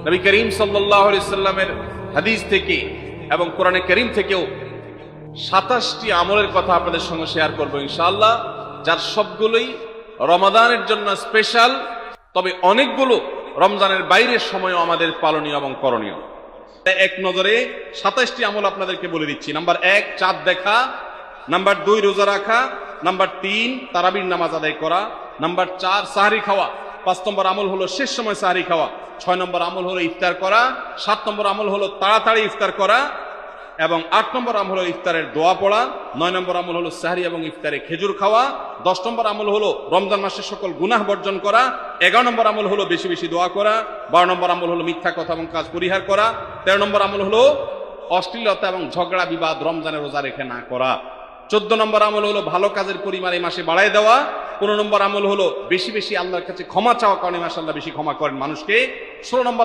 নবী করিম সাল্লাল্লাহু আলাইহি সাল্লামের হাদিস থেকে এবং কোরআনে কারীম থেকেও 27টি আমলের কথা আপনাদের সঙ্গে শেয়ার করব ইনশাআল্লাহ, যার সবগুলোই রমাদানের জন্য স্পেশাল, তবে অনেকগুলো রমজানের বাইরের সময়ও আমাদের পালনীয় এবং করণীয়। এক নজরে 27টি আমল আপনাদেরকে বলে দিচ্ছি। নাম্বার 1 চাঁদ দেখা, নাম্বার 2 রোজা রাখা, নাম্বার 3 তারাবির নামাজ আদায় করা, নাম্বার 4 সাহরি খাওয়া, 5 নম্বর আমল হলো শেষ সময় সাহরি খাওয়া, 6 নম্বর আমল হলো ইফতার করা, 7 নম্বর আমল হলো তাড়াতাড়ি ইফতার করা, এবং 8 নম্বর আমল হলো ইফতারের দোয়া পড়া, 9 নম্বর আমল হলো সাহরি এবং ইফতারে খেজুর খাওয়া, 10 নম্বর আমল হলো রমজান মাসের সকল গুনাহ বর্জন করা, 11 নম্বর আমল হলো বেশি বেশি দোয়া করা, 12 নম্বর আমল হলো মিথ্যা কথা এবং কাজ পরিহার করা, 13 নম্বর আমল হলো অশ্লীলতা এবং ঝগড়া বিবাদ রমজানের রোজা রেখে না করা, 14 নম্বর আমল হলো ভালো কাজের পরিমাণ এই মাসে বাড়ায় দেওয়া, 15 নম্বর আমল হলো বেশি বেশি আল্লাহর কাছে ক্ষমা চাওয়া, কারণ এই মাসে আল্লাহ বেশি ক্ষমা করেন মানুষকে, 16 নম্বর